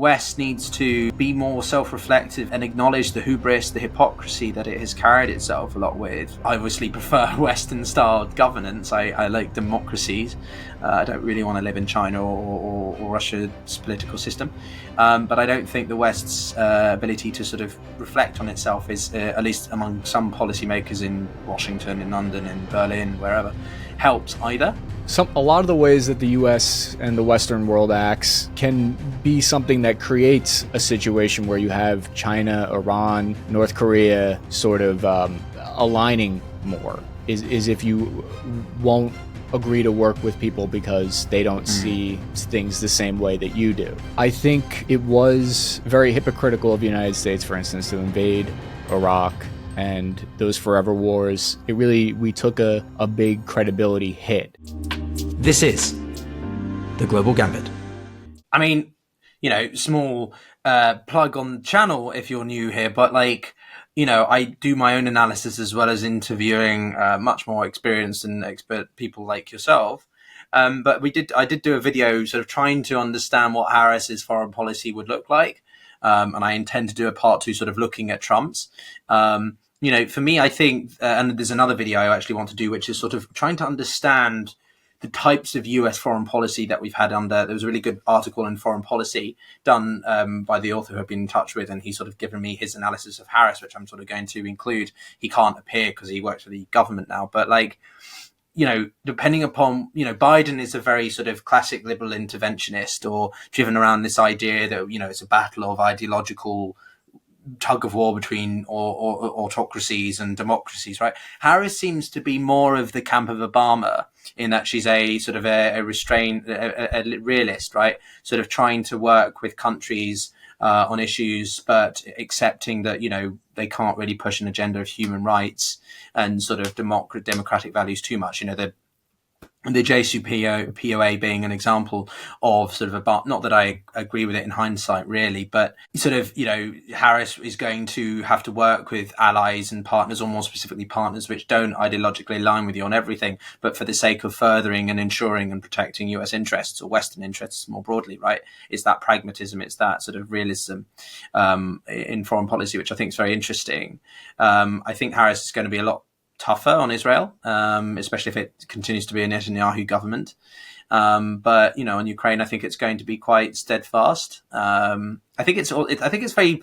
West needs to be more self-reflective and acknowledge the hubris, the hypocrisy that it has carried itself a lot with. I obviously prefer Western-styled governance. I like democracies. I don't really want to live in China or Russia's political system. But I don't think the West's ability to sort of reflect on itself is, at least among some policymakers in Washington, in London, in Berlin, wherever, helps either. A lot of the ways that the US and the Western world acts can be something that creates a situation where you have China, Iran, North Korea sort of aligning more, is if you won't agree to work with people because they don't see things the same way that you do. I think it was very hypocritical of the United States, for instance, to invade Iraq and those forever wars. We took a big credibility hit. This is The Global Gambit. I mean, small plug on the channel if you're new here, but I do my own analysis as well as interviewing much more experienced and expert people like yourself. But I did do a video sort of trying to understand what Harris's foreign policy would look like. And I intend to do a part 2 sort of looking at Trump's. For me, I think, and there's another video I actually want to do, which is sort of trying to understand the types of US foreign policy that we've had under. There was a really good article in Foreign Policy done by the author who I've been in touch with, and he's sort of given me his analysis of Harris, which I'm sort of going to include. He can't appear because he works for the government now, but depending upon, Biden is a very sort of classic liberal interventionist, or driven around this idea that, it's a battle of ideological tug of war between or autocracies and democracies, right? Harris seems to be more of the camp of Obama in that she's a sort of a restrained, a realist, right? Sort of trying to work with countries on issues, but accepting that, they can't really push an agenda of human rights and sort of democratic values too much. The JCPOA being an example of sort of not that I agree with it in hindsight really, but sort of, Harris is going to have to work with allies and partners, or more specifically partners which don't ideologically align with you on everything, but for the sake of furthering and ensuring and protecting US interests or Western interests more broadly, right? It's that pragmatism, it's that sort of realism in foreign policy, which I think is very interesting. I think Harris is going to be a lot tougher on Israel, especially if it continues to be a Netanyahu government. But on Ukraine, I think it's going to be quite steadfast. I think it's very.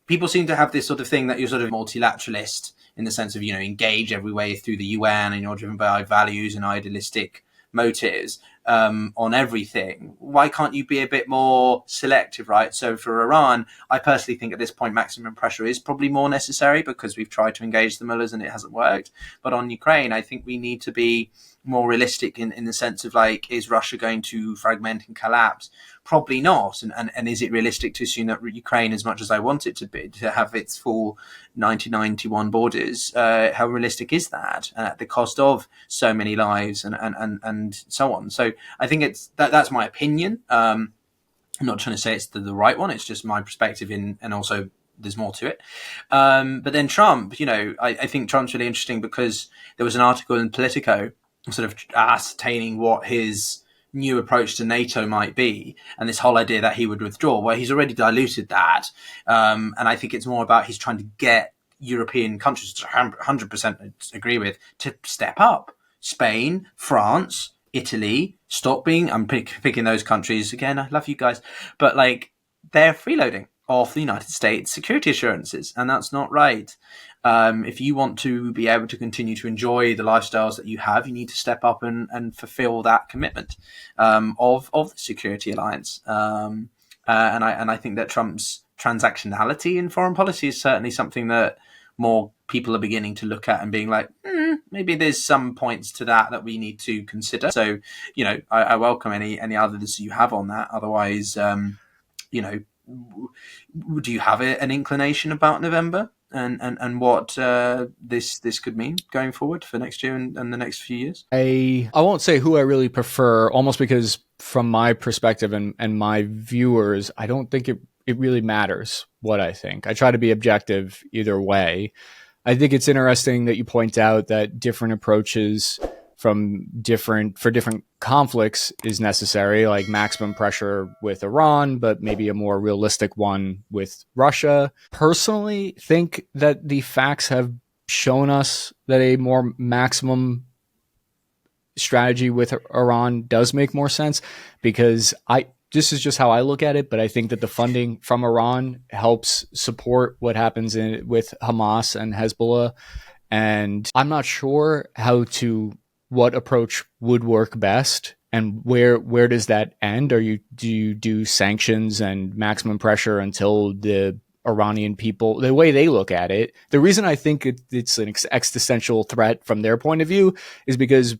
People seem to have this sort of thing that you're sort of multilateralist in the sense of engage every way through the UN, and you're driven by values and idealistic motives on everything. Why can't you be a bit more selective, right? So for Iran, I personally think at this point maximum pressure is probably more necessary because we've tried to engage the mullahs and it hasn't worked. But on Ukraine, I think we need to be more realistic in the sense of is Russia going to fragment and collapse? Probably not. And is it realistic to assume that Ukraine, as much as I want it to be, to have its full 1991 borders, how realistic is that at the cost of so many lives and so on? So I think that's my opinion. I'm not trying to say it's the right one. It's just my perspective and also there's more to it. But then Trump, I think Trump's really interesting because there was an article in Politico sort of ascertaining what his new approach to NATO might be, and this whole idea that he would withdraw. Well, he's already diluted that, and I think it's more about he's trying to get European countries, which I 100% agree with, to step up. Spain, France, Italy, stop being. I'm picking those countries again. I love you guys, but they're freeloading off the United States security assurances, and that's not right. If you want to be able to continue to enjoy the lifestyles that you have, you need to step up and fulfill that commitment of the security alliance. And I think that Trump's transactionality in foreign policy is certainly something that more people are beginning to look at and being maybe there's some points to that we need to consider. So, I welcome any others you have on that. Otherwise, do you have an inclination about November and what this could mean going forward for next year and the next few years? I won't say who I really prefer, almost because from my perspective and my viewers, I don't think it really matters what I think. I try to be objective either way. I think it's interesting that you point out that different approaches from different conflicts is necessary, like maximum pressure with Iran, but maybe a more realistic one with Russia. Personally, think that the facts have shown us that a more maximum strategy with Iran does make more sense, because this is just how I look at it, but I think that the funding from Iran helps support what happens with Hamas and Hezbollah. And I'm not sure what approach would work best, and where does that end? Do you do sanctions and maximum pressure until the Iranian people, the way they look at it? The reason I think it's an existential threat from their point of view is because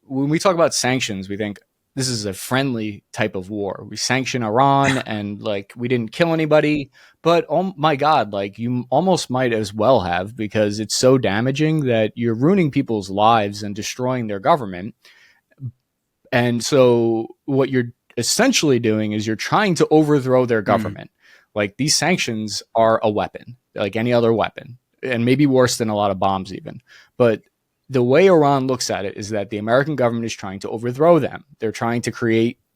when we talk about sanctions, we think this is a friendly type of war. We sanction Iran and like we didn't kill anybody, but oh my God, like you almost might as well have, because it's so damaging that you're ruining people's lives and destroying their government. And so what you're essentially doing is you're trying to overthrow their government. Like these sanctions are a weapon, like any other weapon, and maybe worse than a lot of bombs even. But the way Iran looks at it is that the American government is trying to overthrow them. They're trying to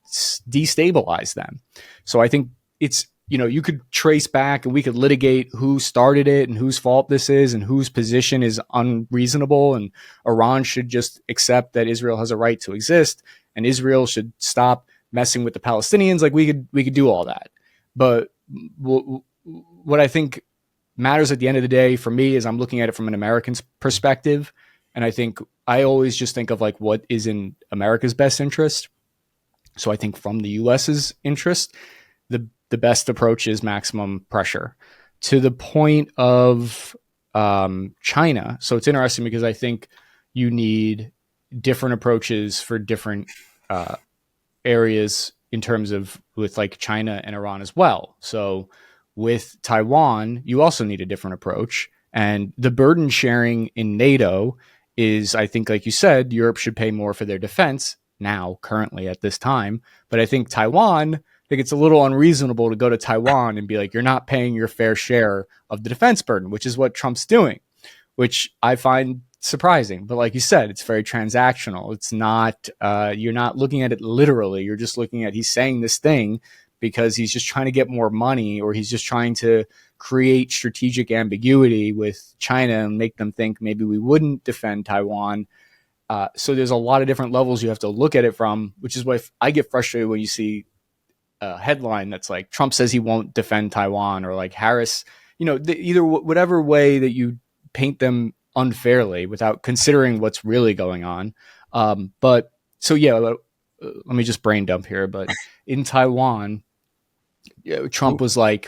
destabilize them. So I think it's, you could trace back and we could litigate who started it and whose fault this is and whose position is unreasonable. And Iran should just accept that Israel has a right to exist and Israel should stop messing with the Palestinians. Like we could do all that. But what I think matters at the end of the day for me is I'm looking at it from an American's perspective. And I think I always just think of like what is in America's best interest. So I think from the US's interest, the best approach is maximum pressure. To the point of China. So it's interesting because I think you need different approaches for different areas in terms of with like China and Iran as well. So with Taiwan, you also need a different approach. And the burden sharing in NATO is, I think, like you said, Europe should pay more for their defense now, currently at this time. But I think Taiwan, I think it's a little unreasonable to go to Taiwan and be like, you're not paying your fair share of the defense burden, which is what Trump's doing, which I find surprising. But like you said, it's very transactional. It's not, you're not looking at it literally. You're just looking at, he's saying this thing because he's just trying to get more money, or he's just trying to create strategic ambiguity with China and make them think maybe we wouldn't defend Taiwan. So there's a lot of different levels you have to look at it from, which is why I get frustrated when you see a headline that's like Trump says he won't defend Taiwan, or like Harris, either whatever way that you paint them unfairly without considering what's really going on. But so, yeah, let me just brain dump here. But in Taiwan, Trump was like,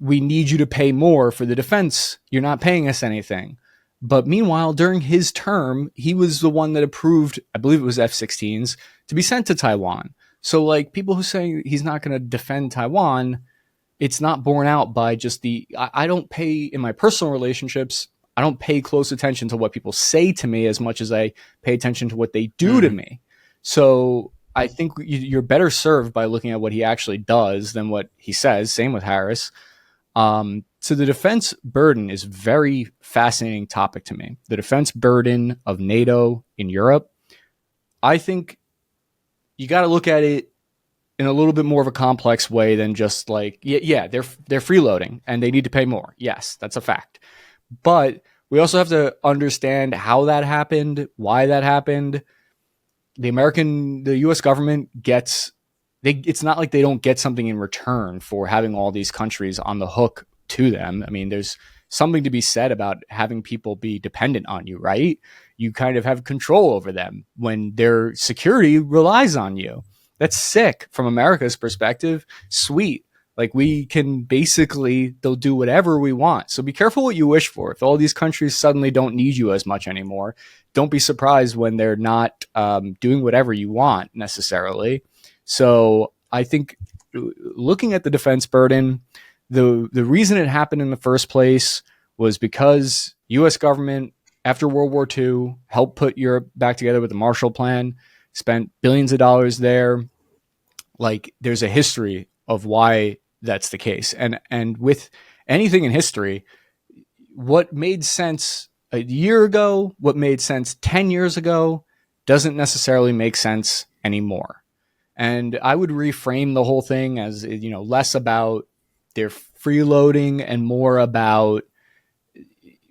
we need you to pay more for the defense. You're not paying us anything. But meanwhile, during his term, he was the one that approved, I believe it was F-16s, to be sent to Taiwan. So like people who say he's not going to defend Taiwan, it's not borne out by just I don't pay in my personal relationships. I don't pay close attention to what people say to me as much as I pay attention to what they do to me. So I think you're better served by looking at what he actually does than what he says. Same with Harris. So the defense burden is a very fascinating topic to me. The defense burden of NATO in Europe. I think you got to look at it in a little bit more of a complex way than just like, yeah, they're freeloading and they need to pay more. Yes, that's a fact. But we also have to understand how that happened, why that happened. The U.S. government it's not like they don't get something in return for having all these countries on the hook to them. I mean, there's something to be said about having people be dependent on you, right? You kind of have control over them when their security relies on you. That's sick from America's perspective. Sweet. Like we can they'll do whatever we want. So be careful what you wish for. If all these countries suddenly don't need you as much anymore, don't be surprised when they're not doing whatever you want necessarily. So I think looking at the defense burden, the reason it happened in the first place was because U.S. government, after World War II, helped put Europe back together with the Marshall Plan, spent billions of dollars there. Like there's a history of why that's the case. And with anything in history, what made sense a year ago, what made sense 10 years ago, doesn't necessarily make sense anymore. And I would reframe the whole thing as, less about their freeloading and more about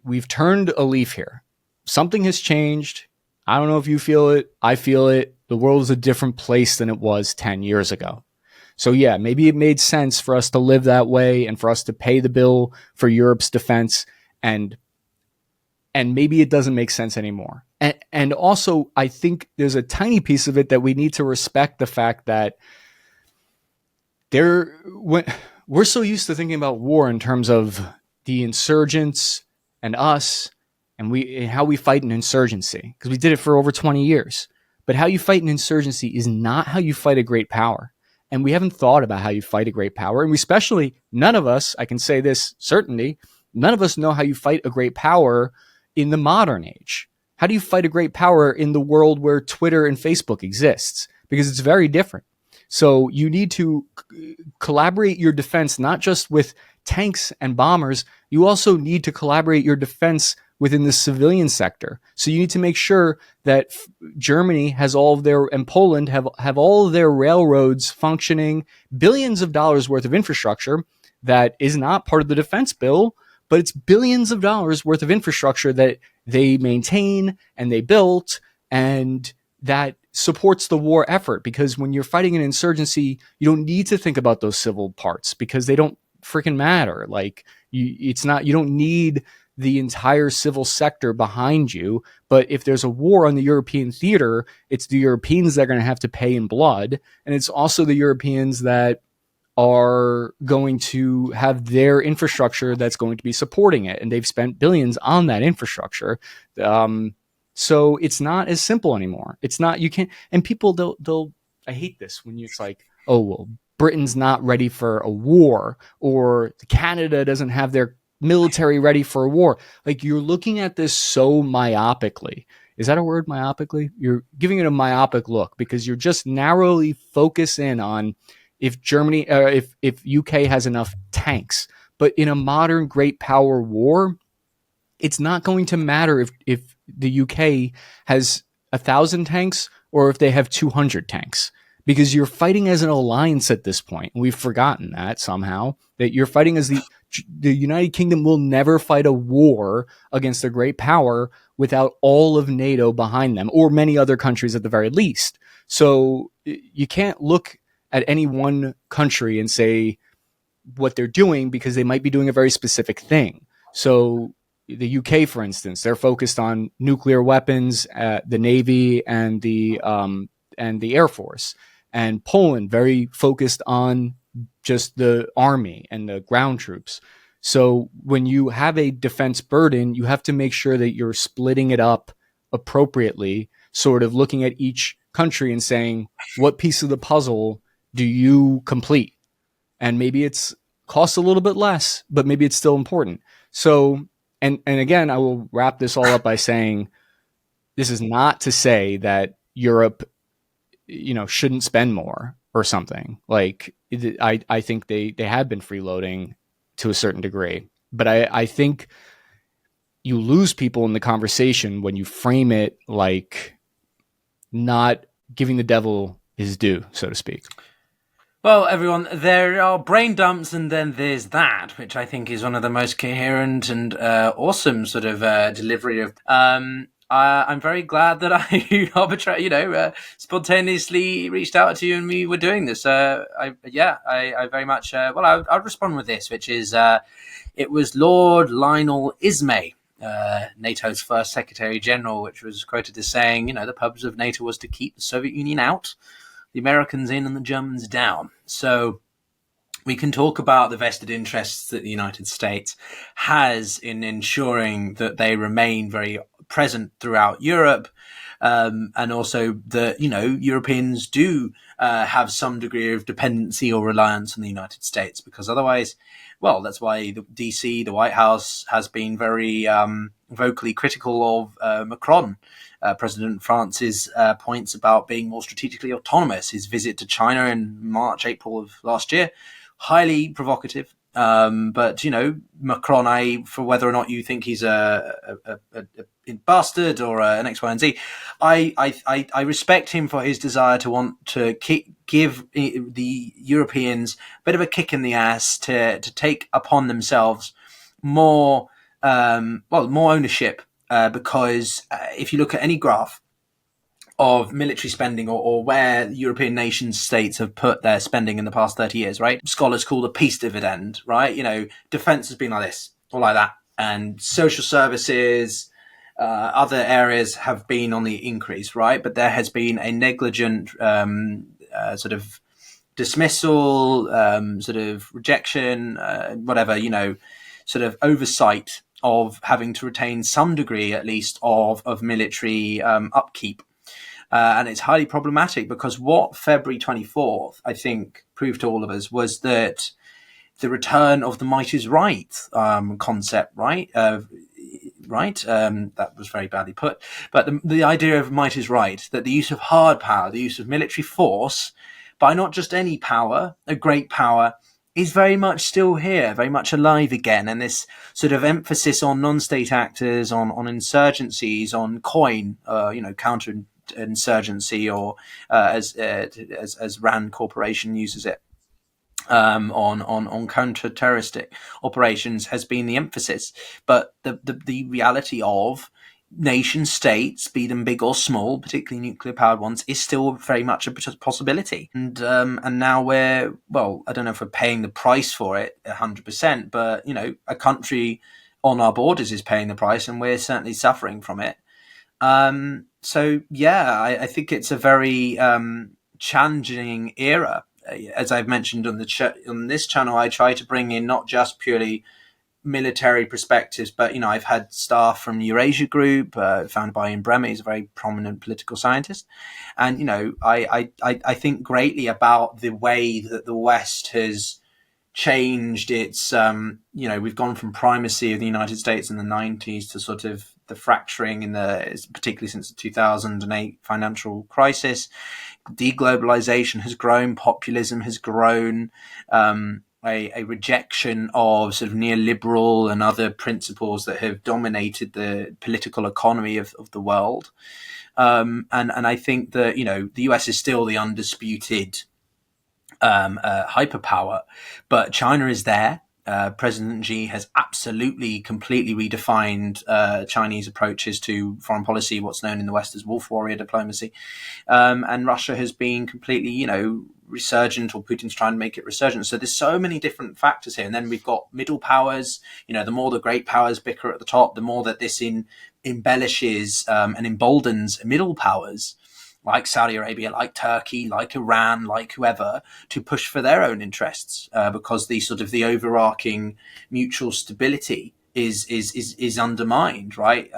we've turned a leaf here. Something has changed. I don't know if you feel it. I feel it. The world is a different place than it was 10 years ago. So yeah, maybe it made sense for us to live that way and for us to pay the bill for Europe's defense, and maybe it doesn't make sense anymore. And also, I think there's a tiny piece of it that we need to respect the fact that we're so used to thinking about war in terms of the insurgents and us and how we fight an insurgency, because we did it for over 20 years. But how you fight an insurgency is not how you fight a great power. And we haven't thought about how you fight a great power. And especially, none of us, I can say this certainly, none of us know how you fight a great power in the modern age. How do you fight a great power in the world where Twitter and Facebook exists? Because it's very different. So you need to collaborate your defense, not just with tanks and bombers. You also need to collaborate your defense within the civilian sector. So you need to make sure that Germany has all of their, and Poland have all of their railroads functioning, billions of dollars worth of infrastructure that is not part of the defense bill, but it's billions of dollars worth of infrastructure that they maintain and they built, and that supports the war effort. Because when you're fighting an insurgency, you don't need to think about those civil parts because they don't freaking matter. Like you don't need the entire civil sector behind you. But if there's a war on the European theater, it's the Europeans that are going to have to pay in blood. And it's also the Europeans that are going to have their infrastructure that's going to be supporting it. And they've spent billions on that infrastructure. So it's not as simple anymore. It's not, you can't, and people, I hate this when it's like, oh, well, Britain's not ready for a war, or Canada doesn't have their military ready for a war. Like, you're looking at this so myopically. Is that a word, myopically? You're giving it a myopic look because you're just narrowly focused in on if Germany, if UK has enough tanks. But in a modern great power war, it's not going to matter if the UK has 1,000 tanks or if they have 200 tanks, because you're fighting as an alliance at this point. We've forgotten that somehow, that you're fighting as the United Kingdom will never fight a war against a great power without all of NATO behind them, or many other countries at the very least. So you can't look at any one country and say what they're doing, because they might be doing a very specific thing. So the UK, for instance, they're focused on nuclear weapons, the Navy and the Air Force, and Poland very focused on just the army and the ground troops. So when you have a defense burden, you have to make sure that you're splitting it up appropriately, sort of looking at each country and saying, what piece of the puzzle do you complete? And maybe it's costs a little bit less, but maybe it's still important. So, and again, I will wrap this all up by saying, this is not to say that Europe, shouldn't spend more or something. Like, I think they have been freeloading to a certain degree, but I think you lose people in the conversation when you frame it like not giving the devil his due, so to speak. Well, everyone, there are brain dumps, and then there's that, which I think is one of the most coherent and awesome sort of delivery of. I'm very glad that I spontaneously reached out to you and we were doing this. I very much. I'll respond with this, which is it was Lord Lionel Ismay, NATO's first Secretary General, which was quoted as saying, the purpose of NATO was to keep the Soviet Union out, the Americans in, and the Germans down. So we can talk about the vested interests that the United States has in ensuring that they remain very present throughout Europe, and also that, Europeans do have some degree of dependency or reliance on the United States, because otherwise, well, that's why the DC, the White House, has been very vocally critical of Macron, President France's points about being more strategically autonomous. His visit to China in March, April of last year, highly provocative, But Macron, for whether or not you think he's a bastard or an X, Y, and Z, I respect him for his desire to want to give the Europeans a bit of a kick in the ass to take upon themselves more more ownership, because if you look at any graph of military spending, or where European nation states have put their spending in the past 30 years, right? Scholars call the peace dividend, right? Defense has been like this or like that. And social services, other areas have been on the increase, right? But there has been a negligent sort of dismissal, sort of rejection, whatever, sort of oversight of having to retain some degree, at least, of military upkeep. And it's highly problematic, because what February 24th, I think, proved to all of us was that the return of the might is right concept, right? That was very badly put. But the idea of might is right, that the use of hard power, the use of military force, by not just any power, a great power, is very much still here, very much alive again. And this sort of emphasis on non-state actors, on insurgencies, on counter insurgency, or as Rand Corporation uses it, on counter-terroristic operations, has been the emphasis. But the reality of nation states, be them big or small, particularly nuclear-powered ones, is still very much a possibility. And now I don't know if we're paying the price for it 100%, but a country on our borders is paying the price, and we're certainly suffering from it. So yeah, I think it's a very challenging era. As I've mentioned on this channel, I try to bring in not just purely military perspectives, but I've had staff from Eurasia Group, founded by Ian Bremmer. He's a very prominent political scientist, and I think greatly about the way that the West has changed its. We've gone from primacy of the United States in the 90s to sort of the fracturing particularly since the 2008 financial crisis. Deglobalization has grown, populism has grown, a rejection of sort of neoliberal and other principles that have dominated the political economy of the world. And I think that, the US is still the undisputed hyperpower, but China is there. President Xi has absolutely, completely redefined Chinese approaches to foreign policy, what's known in the West as wolf warrior diplomacy. And Russia has been completely, resurgent, or Putin's trying to make it resurgent. So there's so many different factors here. And then we've got middle powers. The more the great powers bicker at the top, the more that this embellishes and emboldens middle powers, like Saudi Arabia, like Turkey, like Iran, like whoever, to push for their own interests, because the overarching mutual stability is undermined, right?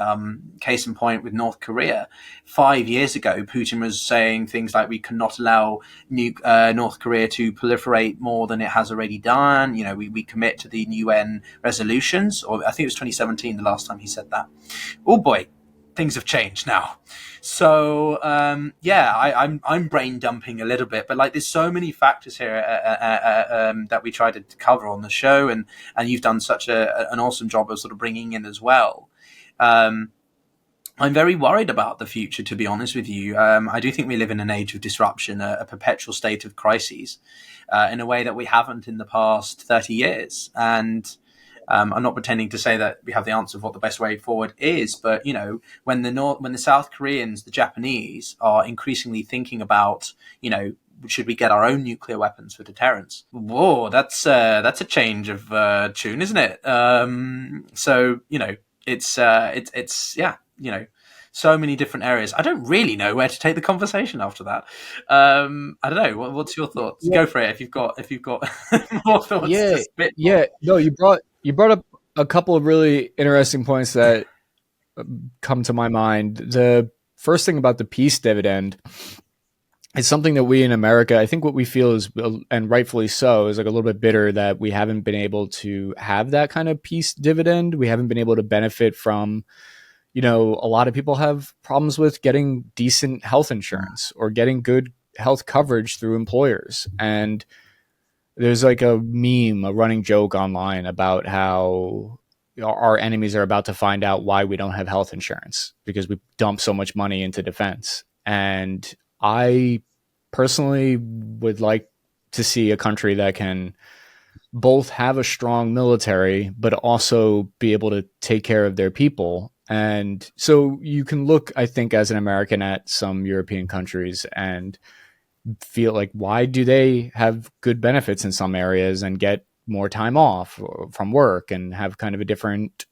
Case in point with North Korea. 5 years ago, Putin was saying things like, we cannot allow North Korea to proliferate more than it has already done. We commit to the UN resolutions, or I think it was 2017 the last time he said that. Oh boy, things have changed now. So I'm brain dumping a little bit, but there's so many factors here that we try to cover on the show, and you've done such an awesome job of sort of bringing in as well. I'm very worried about the future, to be honest with you. I do think we live in an age of disruption, a perpetual state of crises, in a way that we haven't in the past 30 years. And I'm not pretending to say that we have the answer of what the best way forward is, but when the South Koreans, the Japanese, are increasingly thinking about, should we get our own nuclear weapons for deterrence? Whoa, that's a change of tune, isn't it? So it's so many different areas. I don't really know where to take the conversation after that. I don't know. What's your thoughts? Yeah. Go for it if you've got more thoughts. Yeah. No, you brought up a couple of really interesting points that come to my mind. The first thing about the peace dividend is something that we in America, I think what we feel is, and rightfully so, is a little bit bitter that we haven't been able to have that kind of peace dividend. We haven't been able to benefit from, a lot of people have problems with getting decent health insurance or getting good health coverage through employers. And there's like a meme, a running joke online about how our enemies are about to find out why we don't have health insurance because we dump so much money into defense. And I personally would like to see a country that can both have a strong military, but also be able to take care of their people. And so you can look, I think, as an American at some European countries and feel like, why do they have good benefits in some areas and get more time off from work and have kind of a different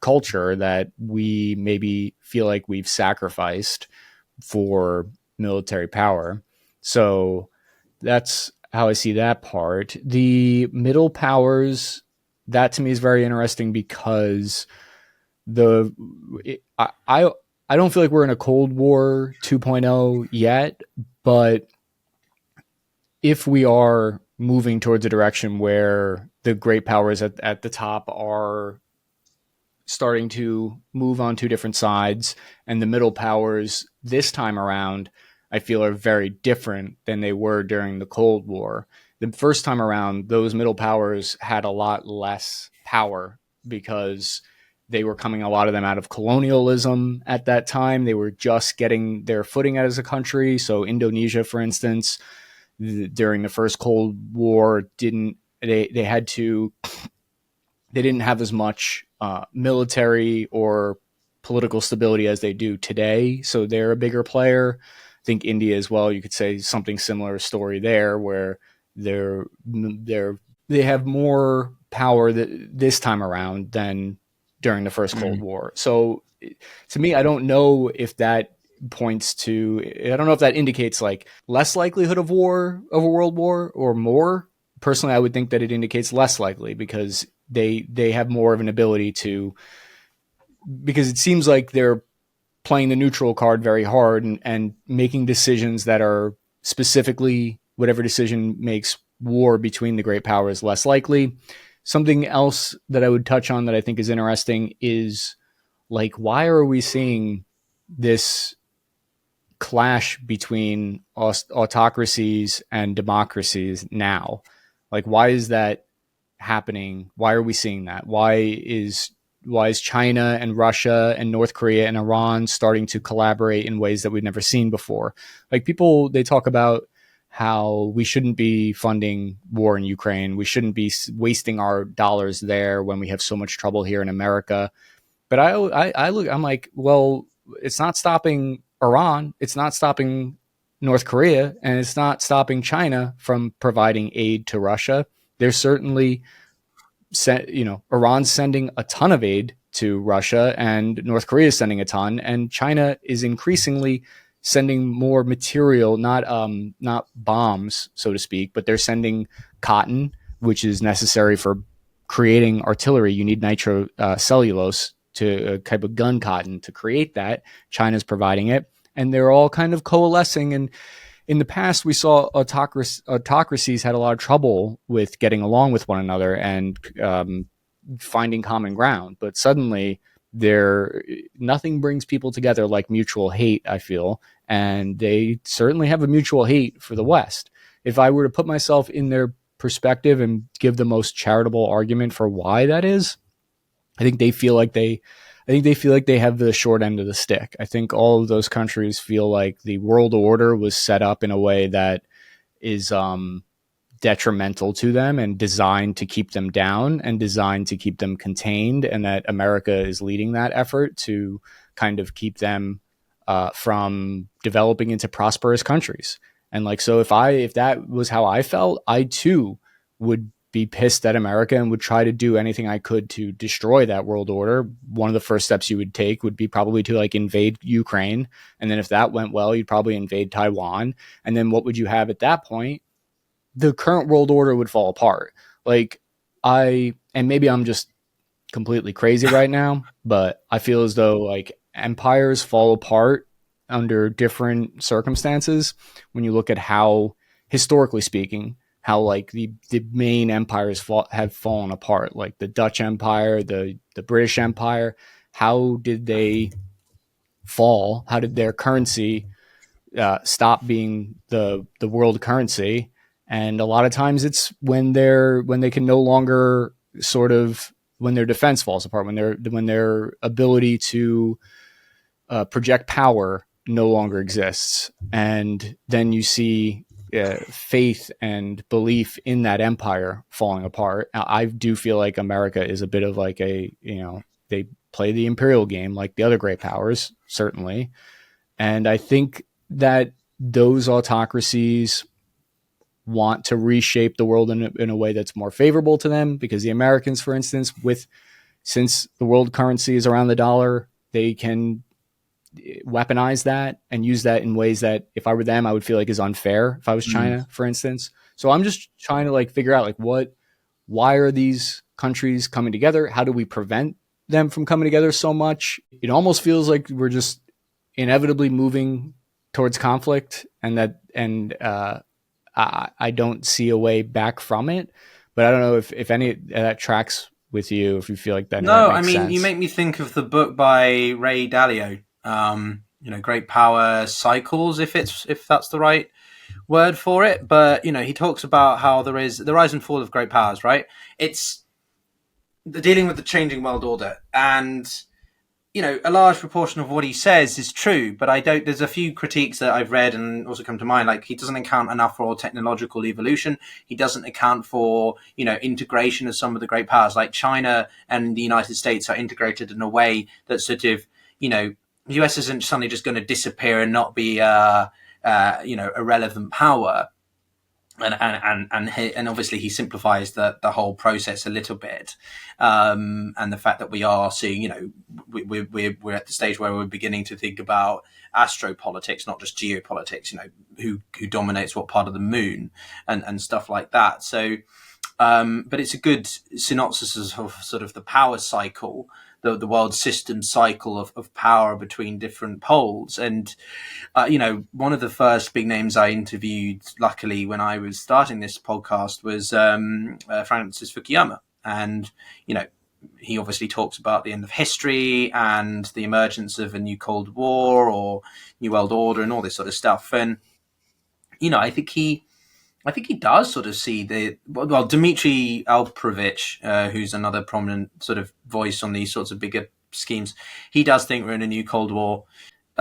culture that we maybe feel like we've sacrificed for military power? So that's how I see that part. The middle powers, that to me is very interesting because the I don't feel like we're in a Cold War 2.0 yet, but if we are moving towards a direction where the great powers at the top are starting to move on two different sides, and the middle powers this time around, I feel, are very different than they were during the Cold War. The first time around, those middle powers had a lot less power because they were coming, a lot of them, out of colonialism at that time. They were just getting their footing as a country. So Indonesia, for instance, during the first Cold War, they had to they didn't have as much military or political stability as they do today. So they're a bigger player. I think India as well, you could say something similar story there, where they have more power this time around than during the first Cold War. So to me, I don't know if that points to, I don't know if that indicates like less likelihood of war, of a world war, or more. Personally, I would think that it indicates less likely because they have more of an ability to, because it seems like they're playing the neutral card very hard and making decisions that are specifically, whatever decision makes war between the great powers less likely. Something else that I would touch on that I think is interesting is, like, why are we seeing this clash between autocracies and democracies now? Like, why is that happening? Why are we seeing that? Why is China and Russia and North Korea and Iran starting to collaborate in ways that we've never seen before? Like, people, they talk about how we shouldn't be funding war in Ukraine. We shouldn't be wasting our dollars there when we have so much trouble here in America. But I look, I'm like, well, it's not stopping Iran. It's not stopping North Korea, and it's not stopping China from providing aid to Russia. There's certainly, Iran's sending a ton of aid to Russia, and North Korea is sending a ton, and China is increasingly sending more material, not bombs, so to speak, but they're sending cotton, which is necessary for creating artillery. You need nitrocellulose to a type of gun cotton to create that. China's providing it, and they're all kind of coalescing. And in the past, we saw autocracies had a lot of trouble with getting along with one another and finding common ground. But suddenly, nothing brings people together like mutual hate, I feel. And they certainly have a mutual hate for the West. If I were to put myself in their perspective and give the most charitable argument for why that is, I think they feel like they have the short end of the stick. I think all of those countries feel like the world order was set up in a way that is detrimental to them and designed to keep them down and designed to keep them contained, and that America is leading that effort to kind of keep them from developing into prosperous countries. And like, so if that was how I felt, I too would be pissed at America and would try to do anything I could to destroy that world order. One of the first steps you would take would be probably to like invade Ukraine. And then if that went well, you'd probably invade Taiwan. And then what would you have at that point? The current world order would fall apart. Like, and maybe I'm just completely crazy right now, but I feel as though like empires fall apart under different circumstances. When you look at how, historically speaking, how like the main empires have fallen apart, like the Dutch Empire, the British Empire. How did they fall? How did their currency stop being the world currency? And a lot of times it's when they can no longer when their defense falls apart, when their ability to project power no longer exists. And then you see faith and belief in that empire falling apart. I do feel like America is a bit of like they play the imperial game like the other great powers, certainly. And I think that those autocracies want to reshape the world in a way that's more favorable to them, because the Americans, for instance, since the world currency is around the dollar, they can weaponize that and use that in ways that if I were them, I would feel like is unfair if I was China, for instance. So I'm just trying to like figure out like why are these countries coming together? How do we prevent them from coming together so much? It almost feels like we're just inevitably moving towards conflict, and I don't see a way back from it. But I don't know if any of that tracks with you, if you feel like that. No, that makes sense. you make me think of the book by Ray Dalio, Great Power Cycles, if that's the right word for it. But, he talks about how there is the rise and fall of great powers, right? It's dealing with the changing world order. And, a large proportion of what he says is true, but there's a few critiques that I've read and also come to mind. Like, he doesn't account enough for technological evolution. He doesn't account for, integration of some of the great powers. Like China and the United States are integrated in a way that sort of, the US isn't suddenly just going to disappear and not be, a relevant power. And obviously he simplifies the whole process a little bit, and the fact that we are seeing, we're at the stage where we're beginning to think about astropolitics, not just geopolitics. Who dominates what part of the moon and stuff like that. So, but it's a good synopsis of sort of the power cycle, the world system cycle of power between different poles. And, one of the first big names I interviewed, luckily, when I was starting this podcast was Francis Fukuyama. And, he obviously talks about the end of history and the emergence of a new Cold War or new world order and all this sort of stuff. And, I think he does sort of see Dmitry Alperovitch, who's another prominent sort of voice on these sorts of bigger schemes. He does think we're in a new Cold War.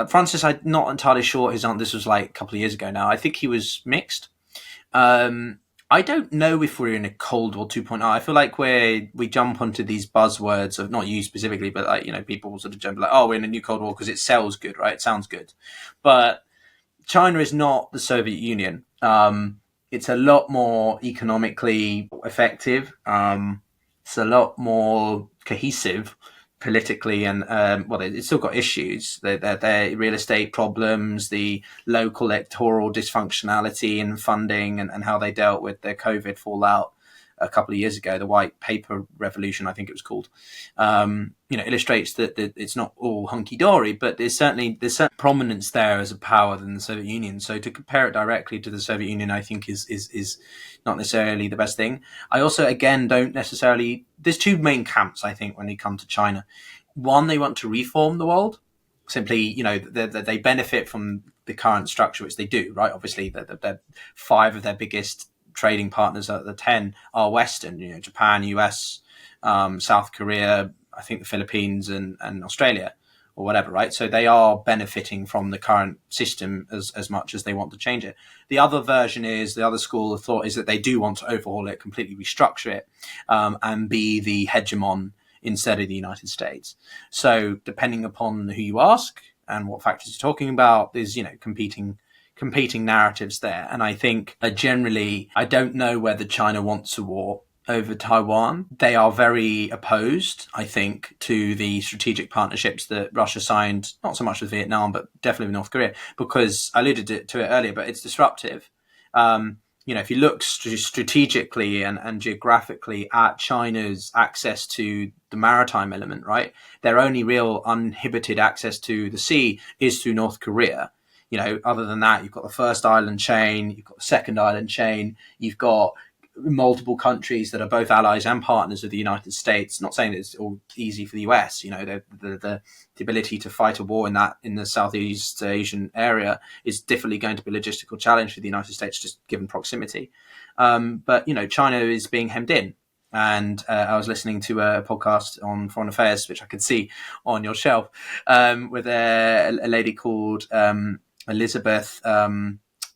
Francis, I'm not entirely sure his answer. This was like a couple of years ago now. I think he was mixed. I don't know if we're in a Cold War 2.0. I feel like we jump onto these buzzwords of, not you specifically, but like, people sort of jump like, oh, we're in a new Cold War because it sells good, right? It sounds good. But China is not the Soviet Union. It's a lot more economically effective. It's a lot more cohesive politically, and it's still got issues. Their real estate problems, the local electoral dysfunctionality and funding, and how they dealt with their COVID fallout a couple of years ago, the white paper revolution, I think it was called, illustrates that it's not all hunky-dory, but there's certain prominence there as a power than the Soviet Union. So to compare it directly to the Soviet Union, I think is not necessarily the best thing. I also, again, there's two main camps, I think, when they come to China. One, they want to reform the world. Simply, they benefit from the current structure, which they do, right? Obviously, they're 5 of their biggest trading partners out of the 10 are Western, Japan, US, South Korea, I think the Philippines and Australia or whatever, right? So they are benefiting from the current system as much as they want to change it. The other school of thought is that they do want to overhaul it, completely restructure it, and be the hegemon instead of the United States. So depending upon who you ask and what factors you're talking about, there's, competing narratives there. And I think generally, I don't know whether China wants a war over Taiwan. They are very opposed, I think, to the strategic partnerships that Russia signed, not so much with Vietnam, but definitely with North Korea, because I alluded to it earlier, but it's disruptive. If you look strategically and geographically at China's access to the maritime element, right, their only real uninhibited access to the sea is through North Korea. Other than that, you've got the first island chain, you've got the second island chain, you've got multiple countries that are both allies and partners of the United States. Not saying that it's all easy for the US. You know, the ability to fight a war in the Southeast Asian area is definitely going to be a logistical challenge for the United States, just given proximity. But you know, China is being hemmed in. And I was listening to a podcast on foreign affairs, which I could see on your shelf, with a lady called Elizabeth.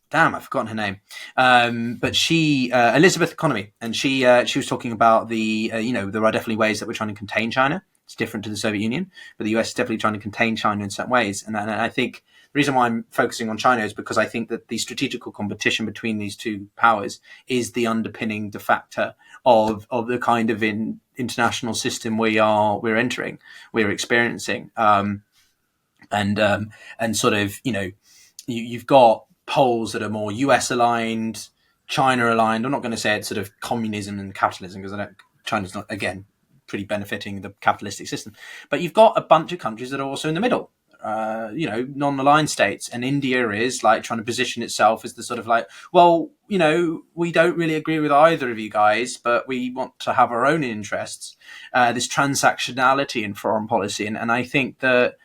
I've forgotten her name. But she, Elizabeth Economy, and she was talking about there are definitely ways that we're trying to contain China. It's different to the Soviet Union, but the US is definitely trying to contain China in certain ways. And I think the reason why I'm focusing on China is because I think that the strategical competition between these two powers is the underpinning de facto of the kind of international system we're entering, we're experiencing, and sort of, you know, you've got poles that are more US aligned, China aligned. I'm not going to say it's sort of communism and capitalism, because China's not, again, pretty benefiting the capitalistic system. But you've got a bunch of countries that are also in the middle, non-aligned states. And India is like trying to position itself as the sort of like, well, you know, we don't really agree with either of you guys, but we want to have our own interests. This transactionality in foreign policy. And I think that,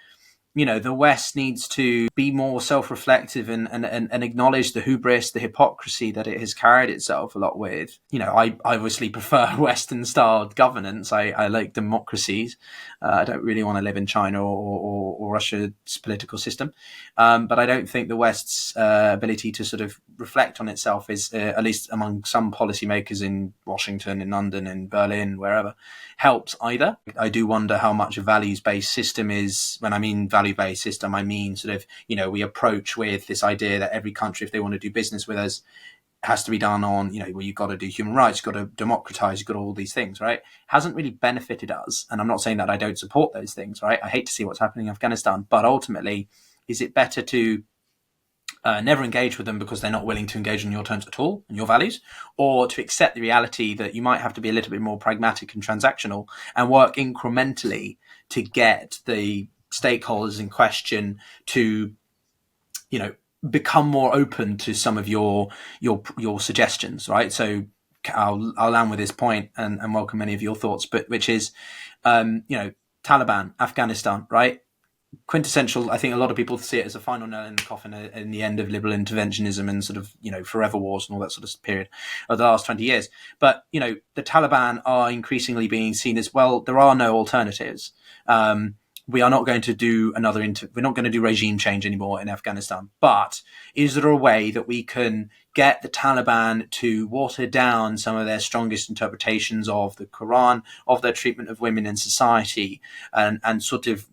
you know, the West needs to be more self-reflective and acknowledge the hubris, the hypocrisy that it has carried itself a lot with. You know, I obviously prefer Western-styled governance. I like democracies. I don't really want to live in China or Russia's political system. But I don't think the West's ability to sort of reflect on itself is, at least among some policymakers in Washington, in London, in Berlin, wherever, helps either. I do wonder how much a values-based system is. When I mean value-based system, I mean sort of, you know, we approach with this idea that every country, if they want to do business with us, has to be done on, you know, well, you've got to do human rights, you've got to democratize, you've got all these things, right? Hasn't really benefited us. And I'm not saying that I don't support those things, right? I hate to see what's happening in Afghanistan, but ultimately, is it better to never engage with them because they're not willing to engage on your terms at all and your values, or to accept the reality that you might have to be a little bit more pragmatic and transactional and work incrementally to get the stakeholders in question to, you know, become more open to some of your suggestions, right? So I'll land with this point and welcome many of your thoughts, but which is, you know, Taliban, Afghanistan, right? Quintessential. I think a lot of people see it as a final nail in the coffin in the end of liberal interventionism and sort of, you know, forever wars and all that sort of period of the last 20 years. But, you know, the Taliban are increasingly being seen as, well, there are no alternatives. We are not going to do we're not going to do regime change anymore in Afghanistan. But is there a way that we can get the Taliban to water down some of their strongest interpretations of the Quran, of their treatment of women in society, and sort of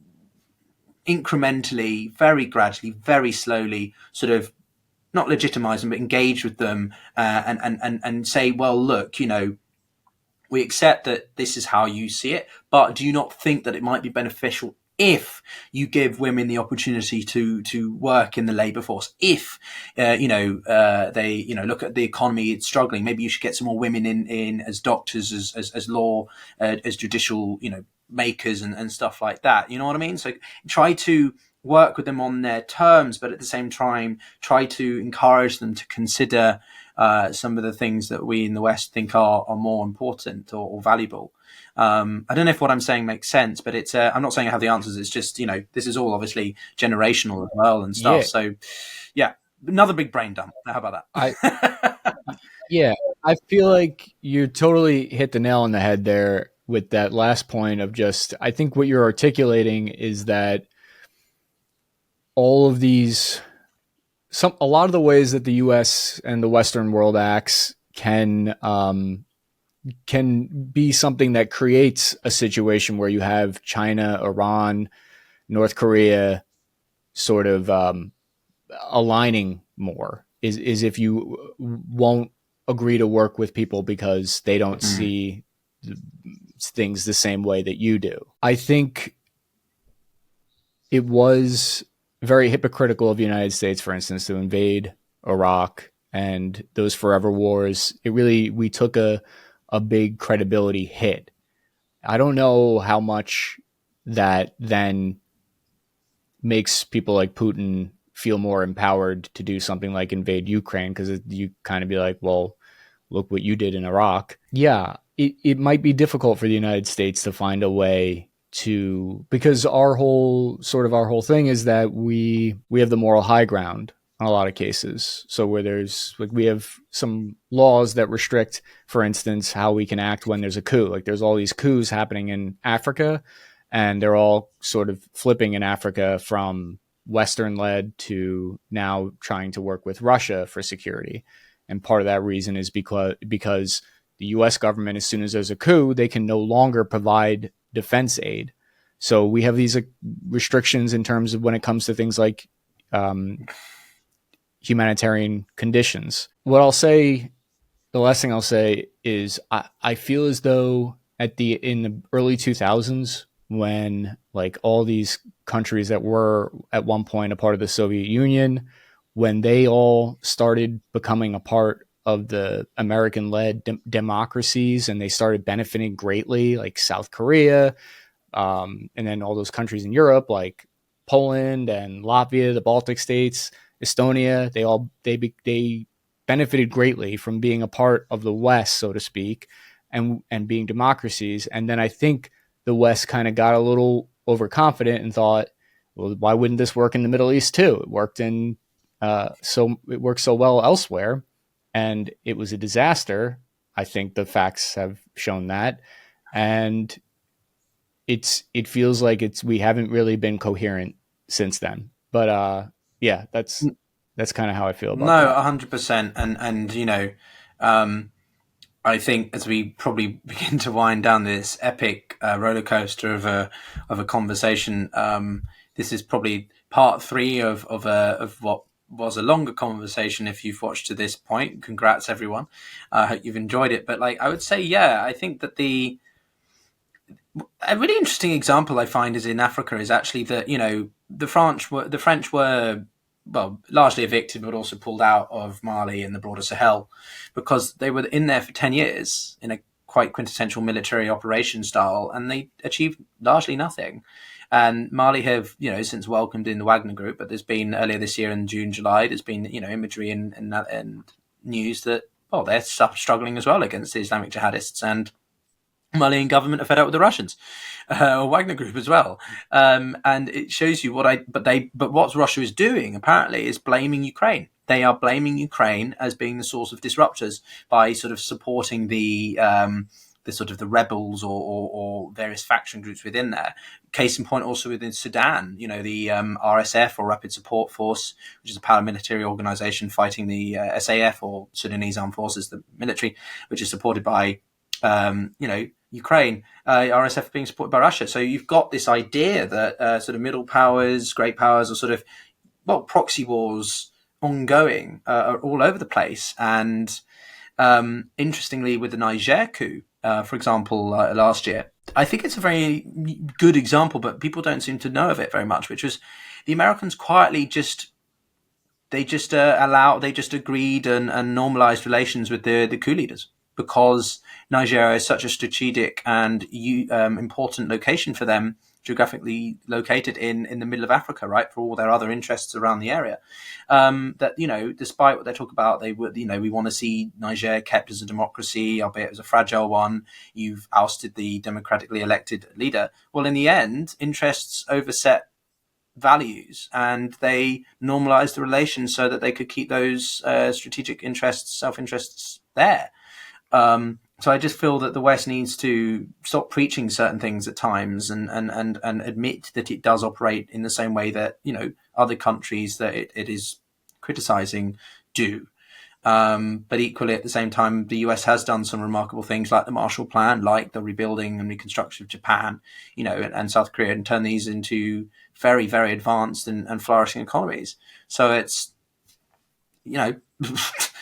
incrementally, very gradually, very slowly, sort of not legitimize them, but engage with them, and say, well, look, you know, we accept that this is how you see it, but do you not think that it might be beneficial if you give women the opportunity to work in the labor force? If they, you know, look at the economy, it's struggling. Maybe you should get some more women in as doctors, as law, as judicial, you know, makers and stuff like that. You know what I mean? So try to work with them on their terms, but at the same time, try to encourage them to consider some of the things that we in the West think are more important or valuable. I don't know if what I'm saying makes sense, but it's I'm not saying I have the answers. It's just, you know, this is all obviously generational as well and stuff. Yeah. So yeah, another big brain dump. How about that? Yeah, I feel like you totally hit the nail on the head there with that last point of just, I think what you're articulating is that all of these, a lot of the ways that the US and the Western world acts can be something that creates a situation where you have China, Iran, North Korea sort of aligning more, is if you won't agree to work with people because they don't see things the same way that you do. I think it was very hypocritical of the United States, for instance, to invade Iraq and those forever wars. We took a big credibility hit. I don't know how much that then makes people like Putin feel more empowered to do something like invade Ukraine, because you kind of be like, well, look what you did in Iraq. Yeah, it might be difficult for the United States to find a way to, because our whole thing is that we have the moral high ground in a lot of cases. So where there's like, we have some laws that restrict, for instance, how we can act when there's a coup. Like there's all these coups happening in Africa, and they're all sort of flipping in Africa from Western led to now trying to work with Russia for security. And part of that reason is because the US government, as soon as there's a coup, they can no longer provide defense aid. So we have these restrictions in terms of when it comes to things like humanitarian conditions. The last thing I'll say is I feel as though in the early 2000s, when like all these countries that were at one point a part of the Soviet Union, when they all started becoming a part of the American-led democracies, and they started benefiting greatly, like South Korea, and then all those countries in Europe, like Poland and Latvia, the Baltic states, Estonia, they benefited greatly from being a part of the West, so to speak, and being democracies. And then I think the West kind of got a little overconfident and thought, well, why wouldn't this work in the Middle East too? It worked it worked so well elsewhere, and it was a disaster. I think the facts have shown that, and it feels like we haven't really been coherent since then. But yeah, that's kind of how I feel about that. No, 100%. And I think as we probably begin to wind down this epic roller coaster of a conversation, this is probably part 3 of what was a longer conversation. If you've watched to this point, congrats everyone. I hope you've enjoyed it. But like I would say, yeah, I think that a really interesting example I find is in Africa is actually that the French were well, largely evicted, but also pulled out of Mali and the broader Sahel because they were in there for 10 years in a quite quintessential military operation style, and they achieved largely nothing. And Mali have, since welcomed in the Wagner Group, but there's been earlier this year in June, July, there's been, imagery and news that, they're struggling as well against the Islamic jihadists, and Malian government are fed up with the Russians, or Wagner Group as well. And it shows you but what Russia is doing apparently is blaming Ukraine. They are blaming Ukraine as being the source of disruptors by sort of supporting the sort of the rebels or various faction groups within there. Case in point, also within Sudan, the RSF or Rapid Support Force, which is a paramilitary organization fighting the SAF or Sudanese Armed Forces, the military, which is supported by Ukraine, RSF being supported by Russia. So you've got this idea that sort of middle powers, great powers, are sort of, proxy wars ongoing are all over the place. And interestingly, with the Niger coup, for example, last year, I think it's a very good example, but people don't seem to know of it very much, which was the Americans quietly agreed and normalized relations with the coup leaders, because Nigeria is such a strategic and important location for them, geographically located in the middle of Africa, right, for all their other interests around the area. That, despite what they talk about, we want to see Niger kept as a democracy, albeit as a fragile one. You've ousted the democratically elected leader. Well, in the end, interests overset values, and they normalized the relations so that they could keep those strategic interests, self-interests there. So I just feel that the West needs to stop preaching certain things at times and admit that it does operate in the same way that, other countries that it is criticizing do. But equally at the same time, the US has done some remarkable things like the Marshall Plan, like the rebuilding and reconstruction of Japan, and South Korea, and turn these into very, very advanced and flourishing economies. So it's,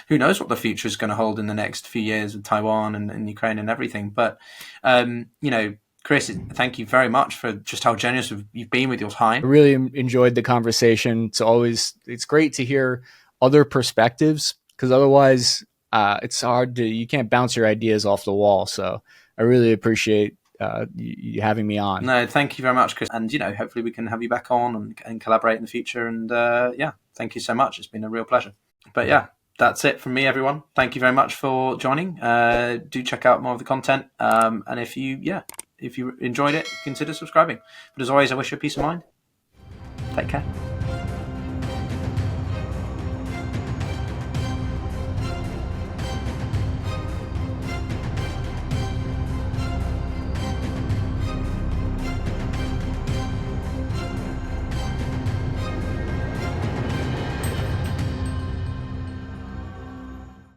who knows what the future is going to hold in the next few years with Taiwan and Ukraine and everything. But, Chris, thank you very much for just how generous you've been with your time. I really enjoyed the conversation. It's great to hear other perspectives, because otherwise it's hard you can't bounce your ideas off the wall. So I really appreciate you having me on. No, thank you very much, Chris. And, hopefully we can have you back on and collaborate in the future. And thank you so much. It's been a real pleasure. But yeah. that's it from me, everyone. Thank you very much for joining. Do check out more of the content. And if you enjoyed it, consider subscribing. But as always, I wish you peace of mind. Take care.